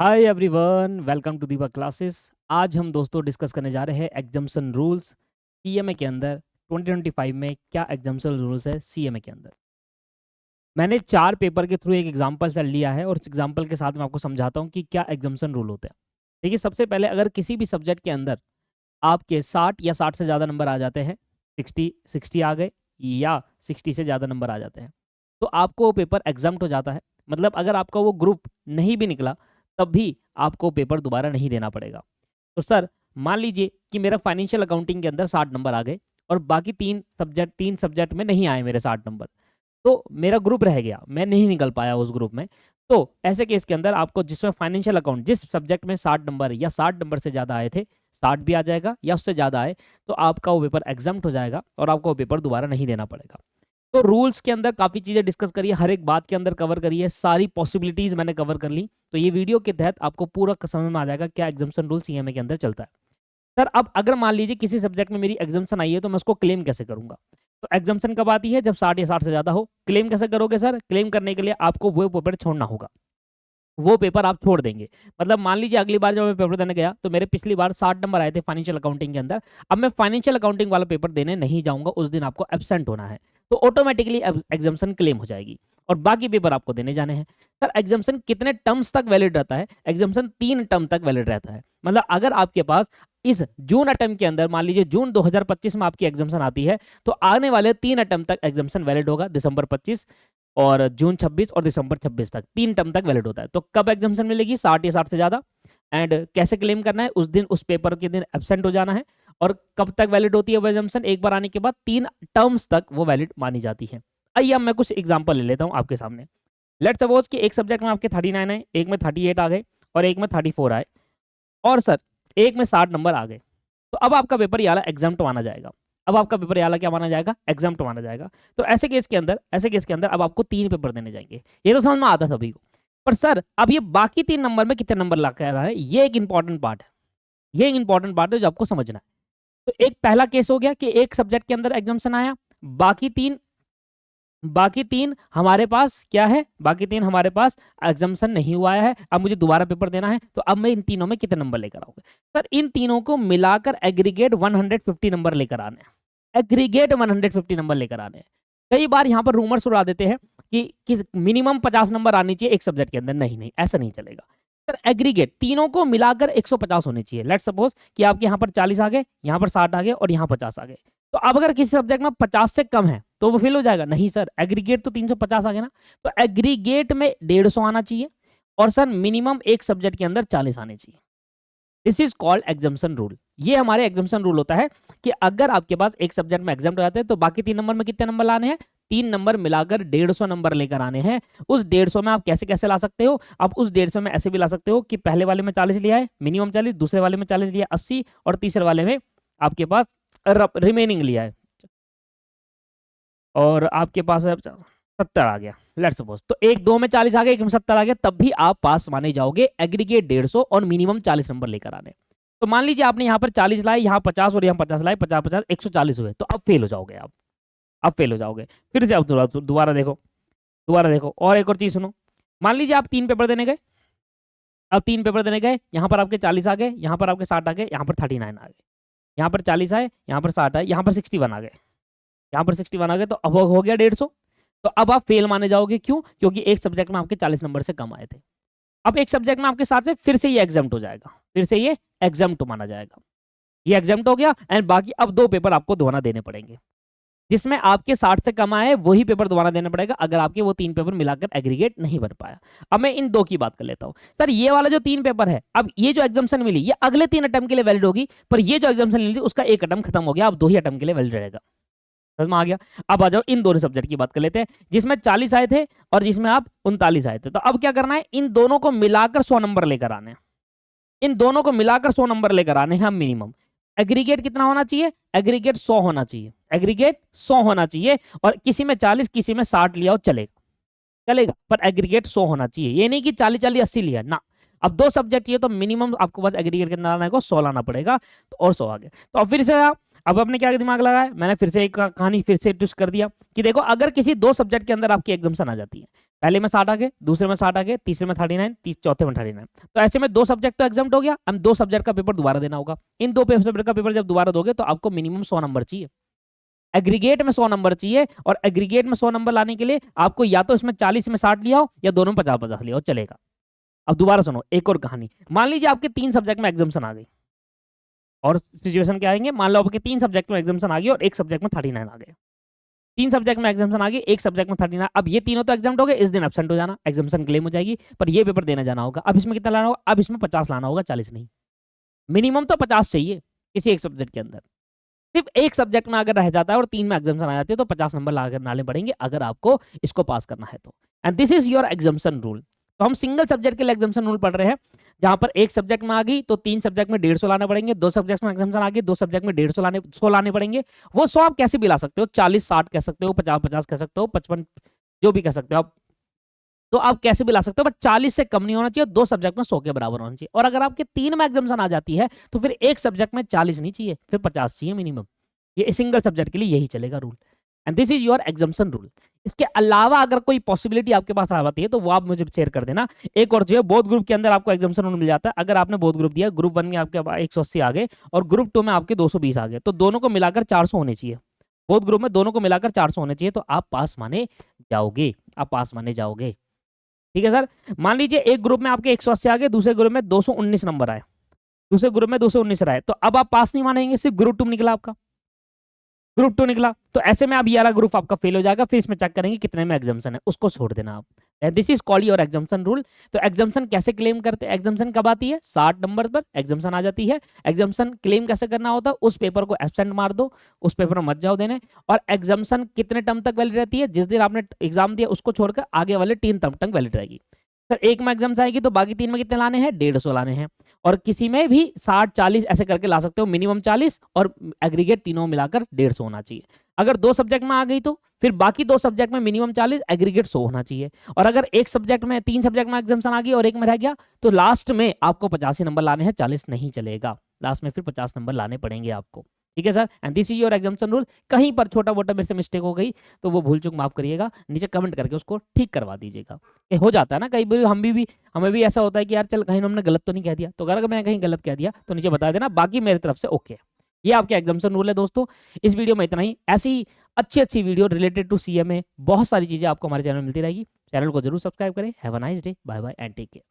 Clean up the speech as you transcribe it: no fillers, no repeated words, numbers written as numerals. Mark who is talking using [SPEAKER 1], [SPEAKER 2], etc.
[SPEAKER 1] Hi everyone, welcome to Deepak classes. आज हम दोस्तों डिस्कस करने जा रहे हैं एग्जाम्पशन रूल्स सीएमए के अंदर। 2025 में क्या एग्जाम्पशन रूल्स है सीएमए के अंदर। मैंने 4 पेपर के थ्रू एक एग्जाम्पल से लिया है और उस एग्जाम्पल के साथ मैं आपको समझाता हूँ कि क्या एग्जाम्पशन रूल होते हैं। देखिए, सबसे पहले अगर किसी भी सब्जेक्ट के अंदर आपके 60 या 60 से ज़्यादा नंबर आ जाते हैं, 60 आ गए या 60 से ज़्यादा नंबर आ जाते हैं, तो आपको वो पेपर एग्जाम्प्ट हो जाता है। मतलब अगर आपका वो ग्रुप नहीं भी निकला तब भी आपको पेपर दोबारा नहीं देना पड़ेगा। तो सर, मान लीजिए कि मेरा फाइनेंशियल अकाउंटिंग के अंदर 60 नंबर आ गए और बाकी तीन सब्जेक्ट में नहीं आए मेरे 60 नंबर, तो मेरा ग्रुप रह गया, मैं नहीं निकल पाया उस ग्रुप में। तो ऐसे केस के अंदर आपको जिसमें फाइनेंशियल अकाउंट जिस सब्जेक्ट में 60 नंबर या 60 नंबर से ज़्यादा आए थे, 60 भी आ जाएगा या उससे ज़्यादा आए, तो आपका वो पेपर एग्जाम्प्ट हो जाएगा और आपको वो पेपर दोबारा नहीं देना पड़ेगा। तो रूल्स के अंदर काफ़ी चीज़ें डिस्कस करिए, हर एक बात के अंदर कवर करिए, सारी पॉसिबिलिटीज़ मैंने कवर कर ली। तो ये वीडियो के तहत आपको पूरा समझ में आ जाएगा क्या एग्जाम्पशन रूल सीएमए के अंदर चलता है। सर, अब अगर मान लीजिए किसी सब्जेक्ट में मेरी एग्जाम्पशन आई है तो मैं उसको क्लेम कैसे करूंगा। तो एग्जाम्पशन कब आती है? जब 60 या 60 से ज़्यादा हो। क्लेम कैसे करोगे सर? क्लेम करने के लिए आपको वो पेपर छोड़ना होगा, वो पेपर आप छोड़ देंगे। मतलब मान लीजिए अगली बार जब मैं पेपर देने गया तो मेरे पिछली बार 60 नंबर आए थे फाइनेंशियल अकाउंटिंग के अंदर, अब मैं फाइनेंशियल अकाउंटिंग वाला पेपर देने नहीं जाऊंगा, उस दिन आपको एब्सेंट होना है, तो ऑटोमेटिकली एग्जाम्पशन क्लेम हो जाएगी और बाकी पेपर आपको देने जाने हैं। सर, एग्जाम्पशन कितने टर्म्स तक वैलिड रहता है? एग्जाम्पशन 3 टर्म तक वैलिड रहता है। मतलब अगर आपके पास इस जून अटेम्प्ट के अंदर मान लीजिए जून 2025 में आपकी एग्जाम्पशन आती है, तो आने वाले 3 अटेम्प्ट तक एग्जाम्पशन वैलिड होगा। दिसंबर 25 और जून 26 और दिसंबर 26 तक 3 टर्म तक वैलिड होता है। तो कब एग्जाम्पशन मिलेगी? 60 या 60 से ज्यादा। एंड कैसे क्लेम करना है? उस दिन, उस पेपर के दिन एब्सेंट हो जाना है। और कब तक वैलिड होती है वो एग्जाम्पशन? एक बार आने के बाद 3 टर्म्स तक वो वैलिड मानी जाती है। आइए अब मैं कुछ एग्जाम्पल ले लेता हूँ आपके सामने। लेट सपोज कि एक सब्जेक्ट में आपके 39 है, एक में 38 आ गए और एक में 34 आए, और सर एक में 60 नंबर आ गए। तो अब आपका पेपर ये वाला एग्जाम्प्ट माना जाएगा। अब आपका पेपर ये वाला क्या माना जाएगा? एग्जाम्प्ट माना जाएगा। तो ऐसे केस के अंदर अब आपको 3 पेपर देने जाएंगे। ये तो समझ में आता सभी को। पर सर, अब ये बाकी 3 नंबर में कितने नंबर ला कर रहा है, ये एक इंपॉर्टेंट पार्ट है। ये एक इंपॉर्टेंट पार्ट है जो आपको समझना है। तो एक पहला केस हो गया कि एक सब्जेक्ट के अंदर एग्जाम्पशन आया, बाकी तीन हमारे पास क्या है? बाकी 3 हमारे पास एग्जाम्पशन नहीं हुआ है। अब मुझे दोबारा पेपर देना है, तो अब मैं इन तीनों में कितने नंबर लेकर आऊंगा? सर, इन तीनों को मिलाकर एग्रीगेट 150 नंबर लेकर आने हैं। एग्रीगेट 150 नंबर लेकर आने हैं। कई बार यहाँ पर रूमर्स उड़ा देते हैं कि मिनिमम 50 नंबर आनी चाहिए एक सब्जेक्ट के अंदर। नहीं नहीं, ऐसा नहीं चलेगा। सर, एग्रीगेट तीनों को मिलाकर 150 होने चाहिए। लेट सपोज कि आपके यहाँ पर 40 आ गए, यहाँ पर 60 आ गए और यहाँ 50 आ गए। तो अब अगर किसी सब्जेक्ट में 50 से कम है तो वो फेल हो जाएगा? नहीं सर, एग्रीगेट तो 350 आ गया ना। तो एग्रीगेट में 150 आना चाहिए और सर मिनिमम एक सब्जेक्ट के अंदर 40 आने चाहिए। This is called exemption rule. ये हमारे एग्जाम्पशन रूल होता है कि अगर आपके पास एक सब्जेक्ट में एग्जाम्प्ट हो जाते हैं तो बाकी 3 नंबर में कितने नंबर लाने हैं? 3 नंबर मिलाकर 150 नंबर लेकर आने हैं। उस 150 में आप कैसे कैसे ला सकते हो? आप उस 150 में ऐसे भी ला सकते हो कि पहले वाले में 40 लिया है, मिनिमम 40, दूसरे वाले में 40 लिया 80, और तीसरे वाले में आपके पास रिमेनिंग लिया है और आपके पास 70 आ गया। लेट्स सपोज, तो एक 2 में 40 आ गया, एक में 70 आ गया, तब भी आप पास माने जाओगे। एग्रीगेट 150 और मिनिमम 40 नंबर लेकर आने। तो मान लीजिए आपने यहाँ पर 40 लाए, यहाँ 50 और यहाँ 50 लाए, 50 50 140 हुए, तो अब फेल हो जाओगे आप। अब फेल हो जाओगे। फिर से आप दोबारा देखो और एक और चीज सुनो। मान लीजिए आप 3 पेपर देने गए। अब 3 पेपर देने गए, यहाँ पर आपके 40 आ गए, यहाँ पर आपके 60 आ गए, यहाँ पर 39 आ गए, यहाँ पर 40 आए, यहाँ पर 60 आए, यहाँ पर 61 आ गए, यहाँ पर 61 आ गए। तो अब हो गया 150। तो अब आप फेल माने जाओगे। क्यों? क्योंकि एक सब्जेक्ट में आपके 40 नंबर से कम आए थे। अब एक सब्जेक्ट में आपके साथ से फिर से ये एग्जाम्प्ट हो जाएगा, फिर से ये एग्जाम्प्ट माना जाएगा। ये एग्जाम्प्ट हो गया एंड बाकी अब 2 पेपर आपको दोबारा देने पड़ेंगे। जिसमें आपके 60 से कम आए वही पेपर दोबारा देना पड़ेगा, अगर आपके वो 3 पेपर मिलाकर एग्रीगेट नहीं बन पाया। अब मैं इन 2 की बात कर लेता हूं। सर, ये वाला जो 3 पेपर है, अब ये जो एग्जाम्पशन मिली ये अगले 3 अटेम्प्ट के लिए वैलिड होगी, पर ये जो एग्जाम्पशन मिली उसका 1 अटेम्प्ट खत्म हो गया, अब 2 ही अटेम्प्ट के लिए वैलिड रहेगा। समझ में आ गया? अब आ जाओ इन दोनों सब्जेक्ट की बात कर लेते हैं, जिसमें 40 आए थे और जिसमें आप 39 आए थे। तो अब क्या करना है? इन दोनों को मिलाकर 100 नंबर लेकर आने हैं। इन दोनों को मिलाकर 100 नंबर लेकर आने हैं मिनिमम। एग्रीगेट कितना होना चाहिए? एग्रीगेट 100 होना चाहिए। एग्रीगेट 100 होना चाहिए, और किसी में 40 किसी में 60 लिया हो चलेगा, चलेगा, पर एग्रीगेट 100 होना चाहिए। ये नहीं कि 40 40 80 लिया ना। अब 2 सब्जेक्ट चाहिए तो मिनिमम आपको बस एग्रीगेट कितना लाना है? 100 लाना पड़ेगा। तो और 100 आ गया। तो अब फिर से अब आपने क्या दिमाग लगाया, मैंने फिर से एक कहानी फिर से ट्विस्ट कर दिया कि देखो अगर किसी 2 सब्जेक्ट के अंदर आपकी एग्जाम्सन आ जाती है, पहले में 60 आ गए, दूसरे में 60 आ गए, तीसरे में 39, चौथे में 39, तो ऐसे में 2 सब्जेक्ट तो एग्जाम्ट हो गया, हम 2 सब्जेक्ट का पेपर दोबारा देना होगा। इन 2 सब्जेक्ट का पेपर जब दोबारा दोगे तो आपको मिनिमम 100 नंबर चाहिए, एग्रीगेट में 100 नंबर चाहिए, और एग्रीगेट में 100 नंबर लाने के लिए आपको या तो इसमें 40 में 60 लिया हो या दोनों में 50-50 लिया हो, चलेगा। अब दोबारा सुनो एक और कहानी, मान लीजिए आपके 3 सब्जेक्ट में एग्जाम्सन आ गई, और सिचुएशन क्या आएंगे, मान लो आपके 3 सब्जेक्ट में एग्जाम्सन आ गई और एक सब्जेक्ट में 39 आ गए, 3 सब्जेक्ट में एग्जाम्सन आ गई, एक सब्जेक्ट में 39, अब ये तीनों तो एग्जाम्ट हो गए, इस दिन एब्सेंट हो जाना, एग्जाम्सन क्लेम हो जाएगी, पर ये पेपर देने जाना होगा। अब इसमें कितना लाना होगा, अब इसमें 50 लाना होगा, 40 नहीं, मिनिमम तो 50 चाहिए किसी एक सब्जेक्ट के अंदर। सिर्फ एक सब्जेक्ट में अगर रह जाता है और 3 में एग्जाम्सन आ जाती है तो 50 नंबर लाने पड़ेंगे अगर आपको इसको पास करना है तो। And this is your एग्जाम्सन rule. तो हम सिंगल सब्जेक्ट के लिए एग्जाम्सन रूल पढ़ रहे हैं, जहां पर एक सब्जेक्ट में आ गई तो 3 सब्जेक्ट में 150 लाने पड़ेंगे, 2 सब्जेक्ट में एग्जाम्सन आ गई, 2 सब्जेक्ट में 100 लाने पड़ेंगे। वो 100 आप कैसे भी ला सकते हो, 40 60 कह सकते हो, 50 कह सकते हो, 55 जो भी कह सकते हो आप, तो आप कैसे भी ला सकते हो, बस 40 से कम नहीं होना चाहिए, 2 सब्जेक्ट में 100 के बराबर होना चाहिए। और अगर आपके 3 में एग्जाम्सन आ जाती है तो फिर एक सब्जेक्ट में 40 नहीं चाहिए, फिर 50 चाहिए मिनिमम। ये सिंगल सब्जेक्ट के लिए यही चलेगा rule, and this is your एग्जाम्सन rule. इसके अलावा अगर कोई पॉसिबिलिटी आपके पास आ जाती है तो वो आप मुझे शेयर कर देना। एक और जो है, बोथ ग्रुप के अंदर आपको एग्जाम्सन रूल मिल जाता है। अगर आपने बोथ ग्रुप दिया, ग्रुप 1 में आपके 180 आ गए और ग्रुप 2 में आपके 220 आ गए, तो दोनों को मिलाकर 400 होने चाहिए, बोथ ग्रुप में दोनों को मिलाकर 400 होने चाहिए, तो आप पास माने जाओगे, आप पास माने जाओगे। ठीक है सर, मान लीजिए एक ग्रुप में आपके 180 आ गए, दूसरे ग्रुप में 219 नंबर आए, दूसरे ग्रुप में 219 आए, तो अब आप पास नहीं मानेंगे, सिर्फ ग्रुप 2 निकला आपका, ग्रुप 2 निकला, तो ऐसे में अब ये वाला ग्रुप आपका फेल हो जाएगा, फिर इसमें चेक करेंगे कितने में एग्जाम्सन है, उसको छोड़ देना आप। This is called your एग्जाम्सन rule. तो एग्जाम्सन कैसे क्लेम करते हैं, एग्जाम्सन कब आती है, 60 नंबर पर एग्जाम्सन आ जाती है। एग्जाम्सन क्लेम कैसे करना होता है, उस पेपर को एब्सेंट मार दो, उस पेपर में मत जाओ देने। और एग्जाम्सन कितने टर्म तक वैलिड रहती है, जिस दिन आपने एग्जाम दिया उसको छोड़कर आगे वाले 3 टर्म तक वैलिड रहेगी। सर एक में एग्जाम्स आएगी तो बाकी 3 में कितने लाने हैं, 150 लाने हैं, और किसी में भी 60 40 ऐसे करके ला सकते हो, मिनिमम 40 और एग्रीगेट तीनों मिलाकर 150 होना चाहिए। अगर 2 सब्जेक्ट में आ गई तो फिर बाकी 2 सब्जेक्ट में मिनिमम 40, एग्रीगेट 100 होना चाहिए। और अगर एक सब्जेक्ट में 3 सब्जेक्ट में एग्जाम्सन आ गई और एक में रह गया तो लास्ट में आपको 85 नंबर लाने हैं, 40 नहीं चलेगा, लास्ट में फिर 50 नंबर लाने पड़ेंगे आपको। ठीक है sir, and this is your एग्जाम्सन rule. कहीं पर छोटा मोटा मेरे से मिस्टेक हो गई तो वो भूल चूक माफ करिएगा, नीचे कमेंट करके उसको ठीक करवा दीजिएगा। ये हो जाता है ना कई बार, हमें भी ऐसा होता है कि यार चल कहीं हमने गलत तो नहीं कह दिया, तो अगर मैंने कहीं गलत कह दिया तो नीचे बता देना, बाकी मेरी तरफ से ओके। ये आपके एग्जाम्सन रूल है दोस्तों। इस वीडियो में इतना ही, ऐसी अच्छी वीडियो रिलेटेड टू सीएमए बहुत सारी चीजें आपको हमारे चैनल में मिलती रहेगी। चैनल को जरूर सब्सक्राइब करें। Have a nice day, bye bye and take care.